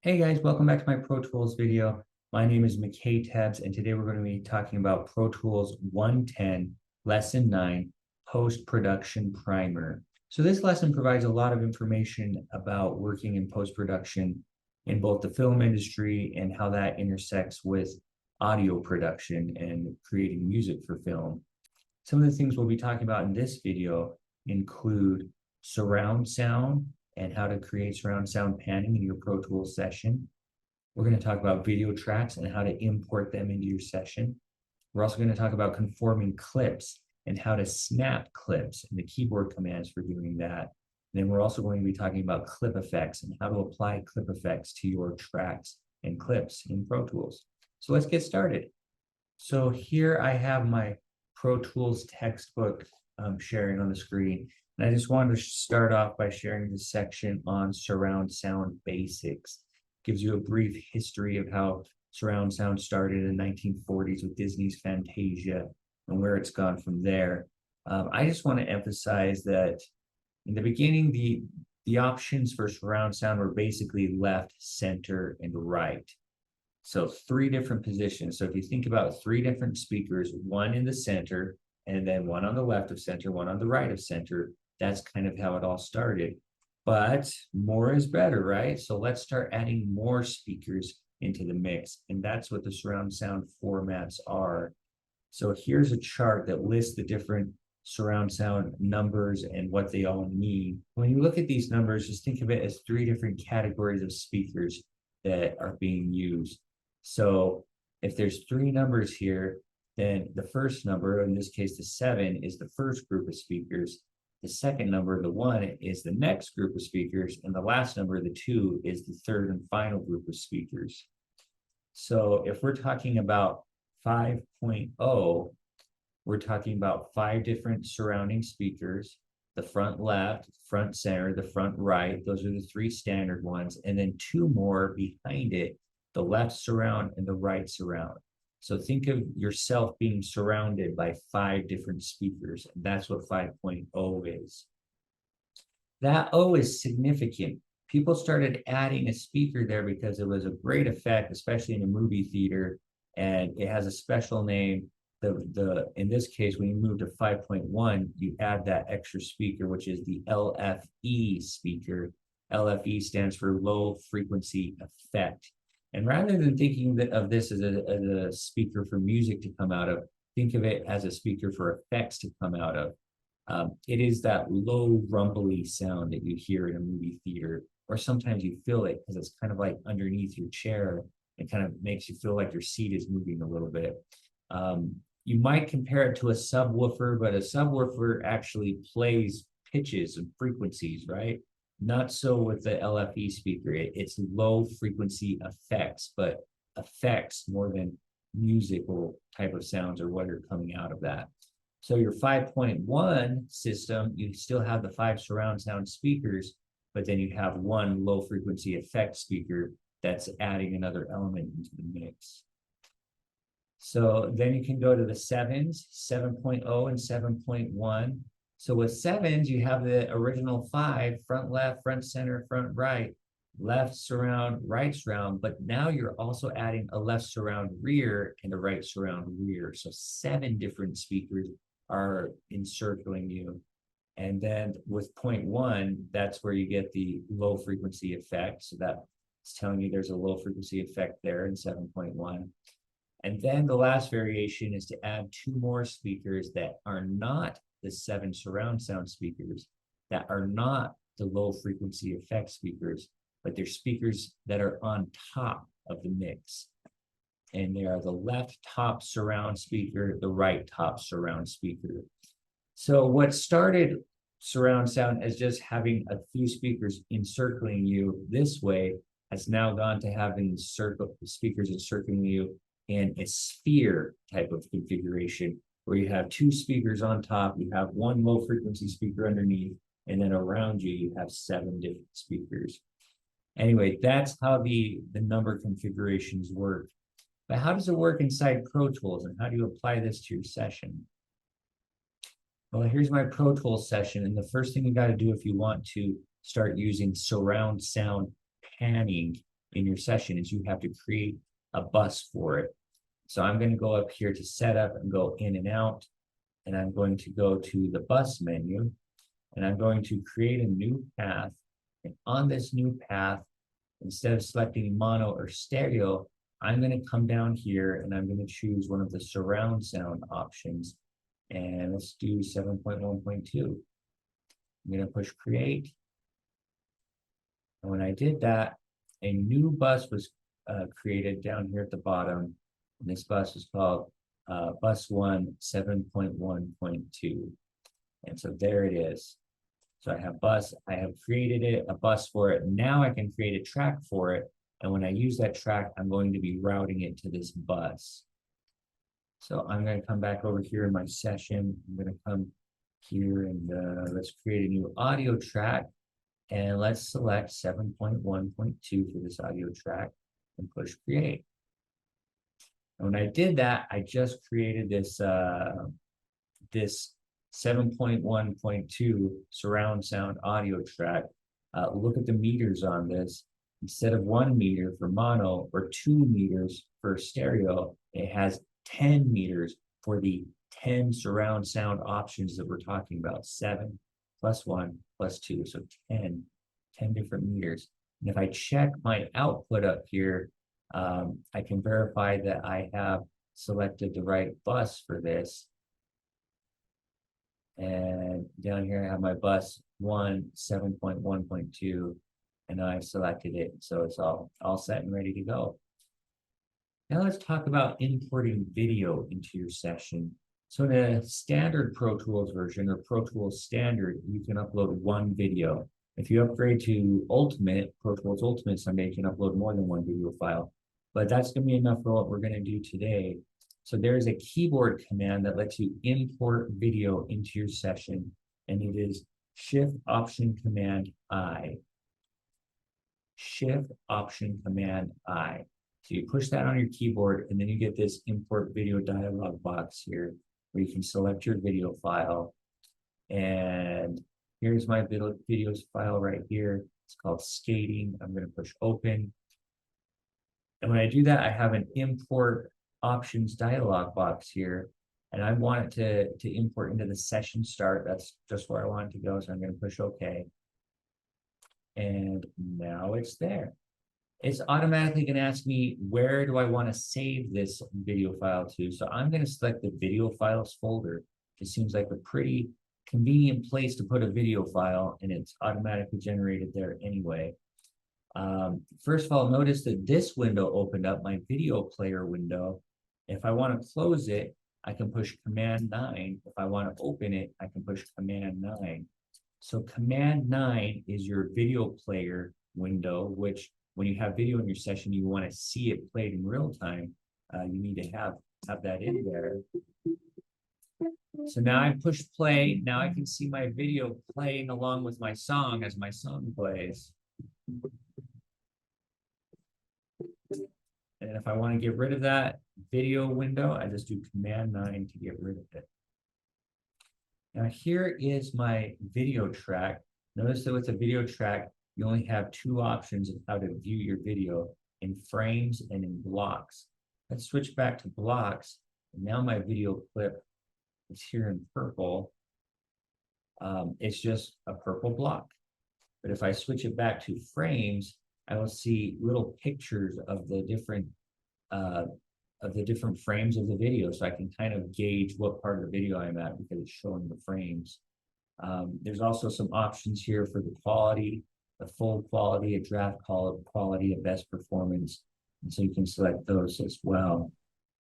Hey guys, welcome back to my Pro Tools video. My name is McKay Tabs, and today we're going to be talking about Pro Tools 110, Lesson 9, Post-Production Primer. So this lesson provides a lot of information about working in post-production in both the film industry and how that intersects with audio production and creating music for film. Some of the things we'll be talking about in this video include surround sound, and how to create surround sound panning in your Pro Tools session. We're going to talk about video tracks and how to import them into your session. We're also going to talk about conforming clips and how to snap clips and the keyboard commands for doing that. And then we're also going to be talking about clip effects and how to apply clip effects to your tracks and clips in Pro Tools. So let's get started. So here I have my Pro Tools textbook sharing on the screen. And I just wanted to start off by sharing this section on surround sound basics. It gives you a brief history of how surround sound started in the 1940s with Disney's Fantasia and where it's gone from there. I just want to emphasize that in the beginning, the options for surround sound were basically left, center, and right. So three different positions. So if you think about three different speakers, one in the center, and then one on the left of center, one on the right of center, that's kind of how it all started. But more is better, right? So let's start adding more speakers into the mix. And that's what the surround sound formats are. So here's a chart that lists the different surround sound numbers and what they all mean. When you look at these numbers, just think of it as three different categories of speakers that are being used. So if there's three numbers here, then the first number, in this case, the 7, is the first group of speakers. The second number, the 1, is the next group of speakers. And the last number, the 2, is the third and final group of speakers. So if we're talking about 5.0, we're talking about 5 different surrounding speakers, the front left, front center, the front right. Those are the 3 standard ones. And then 2 more behind it, the left surround and the right surround. So think of yourself being surrounded by 5 different speakers. And that's what 5.0 is. That O is significant. People started adding a speaker there because it was a great effect, especially in a movie theater. And it has a special name. In this case, when you move to 5.1, you add that extra speaker, which is the LFE speaker. LFE stands for low frequency effect. And rather than thinking of this as a speaker for music to come out of, think of it as a speaker for effects to come out of. It is that low rumbly sound that you hear in a movie theater, or sometimes you feel it because it's kind of like underneath your chair. It kind of makes you feel like your seat is moving a little bit. You might compare it to a subwoofer, but a subwoofer actually plays pitches and frequencies, right? Not so with the LFE speaker. It's low frequency effects, but effects more than musical type of sounds or what are coming out of that. So your 5.1 system, you still have the 5 surround sound speakers, but then you have 1 low frequency effect speaker that's adding another element into the mix. So then you can go to the 7s, 7.0 and 7.1. So with 7s, you have the original 5, front left, front center, front right, left surround, right surround, but now you're also adding a left surround rear and a right surround rear. So 7 different speakers are encircling you. And then with 0.1, that's where you get the low frequency effect. So that's telling you there's a low frequency effect there in 7.1. And then the last variation is to add 2 more speakers that are not the 7 surround sound speakers, that are not the low frequency effect speakers, but they're speakers that are on top of the mix. And they are the left top surround speaker, the right top surround speaker. So what started surround sound as just having a few speakers encircling you this way has now gone to having speakers encircling you in a sphere type of configuration, where you have 2 speakers on top, you have 1 low frequency speaker underneath, and then around you, you have 7 different speakers. Anyway, that's how the number configurations work. But how does it work inside Pro Tools, and how do you apply this to your session? Well, here's my Pro Tools session, and the first thing you got to do if you want to start using surround sound panning in your session is you have to create a bus for it. So I'm going to go up here to setup and go in and out, and I'm going to go to the bus menu, and I'm going to create a new path. And on this new path, instead of selecting mono or stereo, I'm going to come down here and I'm going to choose one of the surround sound options. And let's do 7.1.2. I'm going to push create. And when I did that, a new bus was created down here at the bottom. And this bus is called bus 1 7.1.2. And so there it is. So I have bus, I have created it, a bus for it. Now I can create a track for it. And when I use that track, I'm going to be routing it to this bus. So I'm going to come back over here in my session. I'm going to come here and let's create a new audio track. And let's select 7.1.2 for this audio track and push create. And when I did that, I just created this, this 7.1.2 surround sound audio track. Look at the meters on this. Instead of 1 meter for mono or 2 meters for stereo, it has 10 meters for the 10 surround sound options that we're talking about. 7 plus 1 plus 2, so 10 different meters. And if I check my output up here, I can verify that I have selected the right bus for this. And down here I have my bus 1 7.1.2, and I've selected it, so it's all set and ready to go. Now let's talk about importing video into your session. So in a standard Pro Tools version or Pro Tools Standard, you can upload 1 video. If you upgrade to Ultimate, Pro Tools Ultimate someday, you can upload more than 1 video file. But that's going to be enough for what we're going to do today. So there's a keyboard command that lets you import video into your session, and it is Shift-Option-Command-I. Shift-Option-Command-I. So you push that on your keyboard, and then you get this import video dialog box here, where you can select your video file. And here's my videos file right here. It's called skating. I'm going to push open. And when I do that, I have an import options dialog box here, and I want it to import into the session start. That's just where I want it to go. So I'm going to push OK. And now it's there. It's automatically going to ask me, where do I want to save this video file to? So I'm going to select the video files folder. It seems like a pretty convenient place to put a video file, and it's automatically generated there anyway. First of all, notice that this window opened up, my video player window. If I want to close it, I can push Command 9. If I want to open it, I can push Command 9. So Command 9 is your video player window, which when you have video in your session, you want to see it played in real time. You need to have that in there. So now I push play. Now I can see my video playing along with my song as my song plays. And if I want to get rid of that video window, I just do Command 9 to get rid of it. Now here is my video track. Notice that with a video track, you only have 2 options of how to view your video, in frames and in blocks. Let's switch back to blocks. And now my video clip is here in purple. It's just a purple block. But if I switch it back to frames, I will see little pictures of the different frames of the video, so I can kind of gauge what part of the video I'm at because it's showing the frames. There's also some options here for the quality, the full quality, a draft quality, a best performance, and so you can select those as well.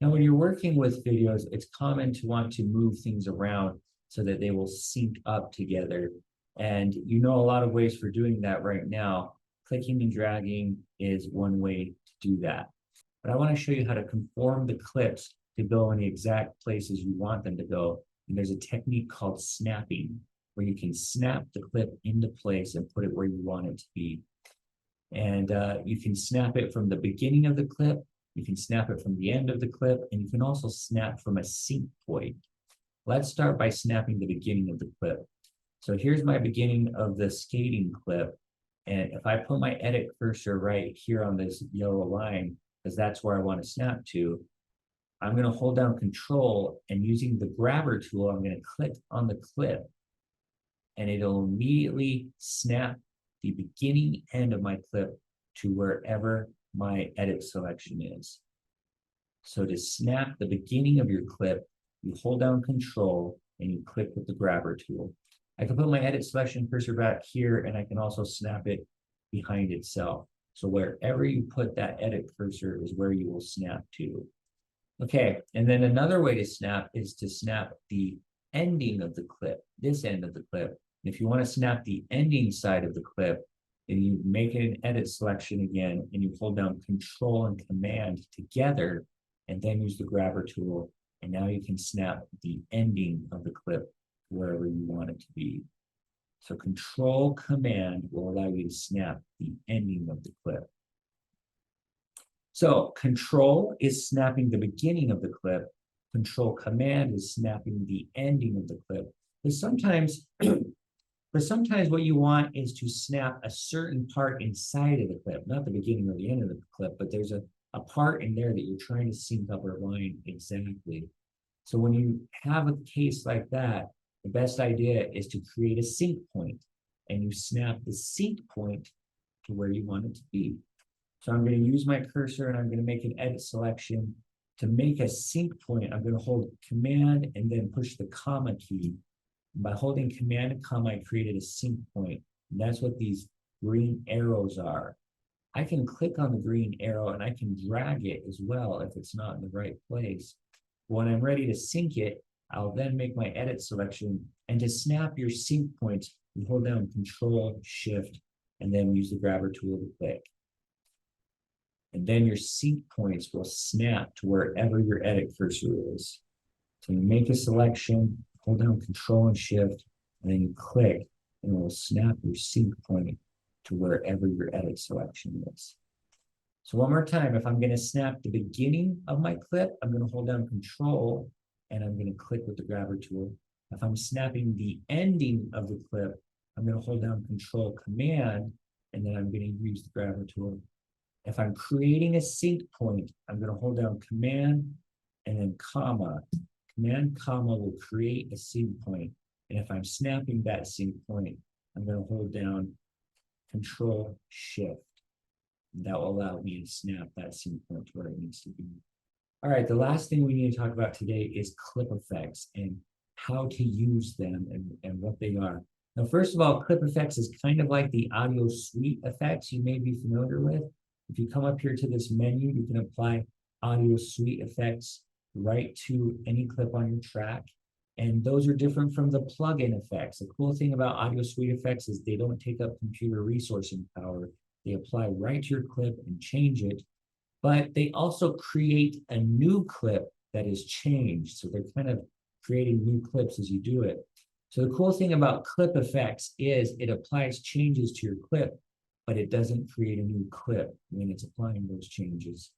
Now, when you're working with videos, it's common to want to move things around so that they will sync up together. And you know a lot of ways for doing that right now. Clicking and dragging is one way to do that. But I want to show you how to conform the clips to go in the exact places you want them to go. And there's a technique called snapping, where you can snap the clip into place and put it where you want it to be. And you can snap it from the beginning of the clip, you can snap it from the end of the clip, and you can also snap from a sync point. Let's start by snapping the beginning of the clip. So here's my beginning of the skating clip. And if I put my edit cursor right here on this yellow line, because that's where I want to snap to, I'm going to hold down Control, and using the grabber tool, I'm going to click on the clip, and it'll immediately snap the beginning end of my clip to wherever my edit selection is. So to snap the beginning of your clip, you hold down Control and you click with the grabber tool. I can put my edit selection cursor back here, and I can also snap it behind itself. So wherever you put that edit cursor is where you will snap to. Okay, and then another way to snap is to snap the ending of the clip, this end of the clip. If you want to snap the ending side of the clip, then you make an edit selection again, and you hold down Control and Command together, and then use the grabber tool. And now you can snap the ending of the clip wherever you want it to be. So Control Command will allow you to snap the ending of the clip. So Control is snapping the beginning of the clip. Control Command is snapping the ending of the clip. But sometimes what you want is to snap a certain part inside of the clip, not the beginning or the end of the clip, but there's a part in there that you're trying to sync up or align exactly. So when you have a case like that, the best idea is to create a sync point, and you snap the sync point to where you want it to be. So I'm going to use my cursor, and I'm going to make an edit selection. To make a sync point, I'm going to hold Command and then push the comma key. And by holding Command and comma, I created a sync point. And that's what these green arrows are. I can click on the green arrow and I can drag it as well if it's not in the right place. When I'm ready to sync it, I'll then make my edit selection. And to snap your sync points, you hold down Control, Shift, and then use the grabber tool to click. And then your sync points will snap to wherever your edit cursor is. So you make a selection, hold down Control and Shift, and then you click, and it will snap your sync point to wherever your edit selection is. So one more time, if I'm going to snap the beginning of my clip, I'm going to hold down Control, and I'm going to click with the grabber tool. If I'm snapping the ending of the clip, I'm going to hold down Control Command, and then I'm going to use the grabber tool. If I'm creating a sync point, I'm going to hold down Command and then comma. Command comma will create a sync point. And if I'm snapping that sync point, I'm going to hold down Control Shift. That will allow me to snap that sync point to where it needs to be. All right, the last thing we need to talk about today is clip effects and how to use them and what they are. Now, first of all, clip effects is kind of like the audio suite effects you may be familiar with. If you come up here to this menu, you can apply audio suite effects right to any clip on your track. And those are different from the plugin effects. The cool thing about audio suite effects is they don't take up computer resourcing power. They apply right to your clip and change it, but they also create a new clip that is changed. So they're kind of creating new clips as you do it. So the cool thing about clip effects is it applies changes to your clip, but it doesn't create a new clip when it's applying those changes.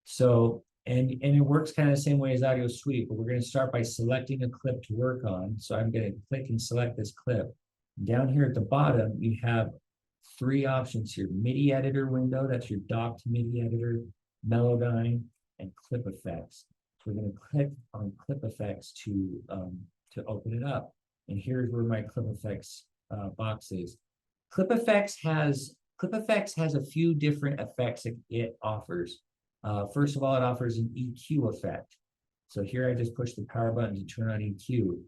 So, and it works kind of the same way as Audio Suite, but we're going to start by selecting a clip to work on. So I'm going to click and select this clip. Down here at the bottom, you have three options here: MIDI editor window, that's your docked MIDI editor, Melodyne, and clip effects. So we're going to click on clip effects to open it up. And here's where my clip effects box is. Clip effects has a few different effects it offers. First of all, it offers an EQ effect. So here I just push the power button to turn on EQ.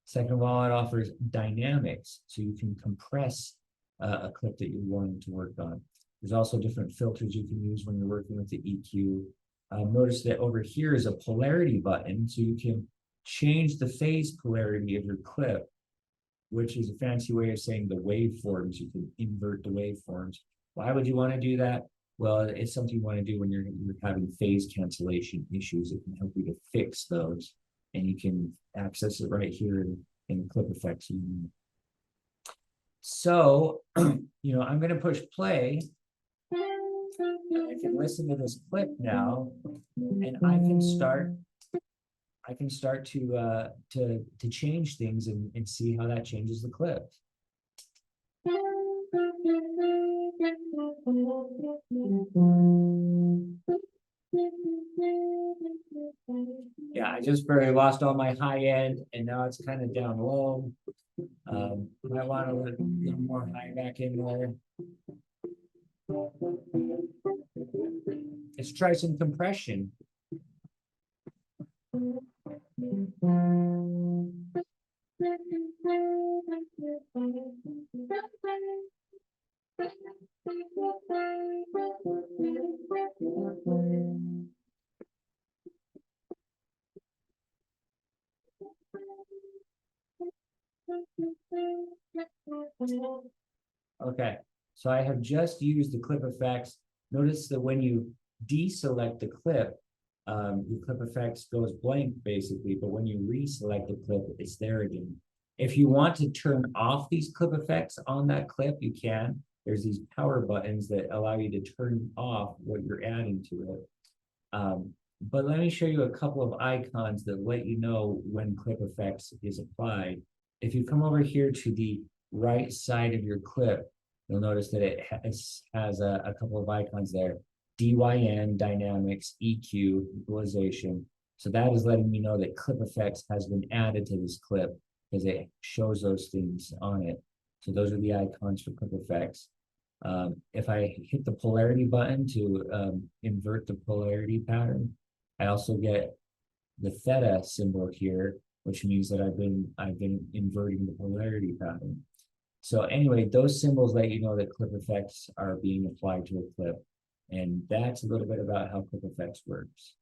Second of all, it offers dynamics, so you can compress a clip that you're wanting to work on. There's also different filters you can use when you're working with the EQ. Notice that over here is a polarity button, so you can change the phase polarity of your clip, which is a fancy way of saying the waveforms. You can invert the waveforms. Why would you want to do that? Well, it's something you want to do when you're having phase cancellation issues. It can help you to fix those, and you can access it right here in the clip effects. So, I'm going to push play. I can listen to this clip now, and I can start to change things and see how that changes the clip. Yeah, I just barely lost all my high end and now it's kind of down low. Might want to let a little more high back in there. Let's try some compression. Okay, so I have just used the clip effects. Notice that when you deselect the clip, the clip effects goes blank basically, but when you reselect the clip, it's there again. If you want to turn off these clip effects on that clip, you can. There's these power buttons that allow you to turn off what you're adding to it. But let me show you a couple of icons that let you know when clip effects is applied. If you come over here to the right side of your clip, you'll notice that it has a couple of icons there. DYN, dynamics, EQ, equalization. So that is letting me know that clip effects has been added to this clip because it shows those things on it. So those are the icons for clip effects. If I hit the polarity button to invert the polarity pattern, I also get the theta symbol here, which means that I've been inverting the polarity pattern. So anyway, those symbols let you know that clip effects are being applied to a clip. And that's a little bit about how clip effects works.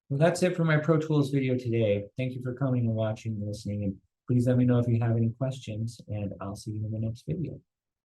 Well, that's it for my Pro Tools video today. Thank you for coming and watching and listening. And please let me know if you have any questions, and I'll see you in the next video.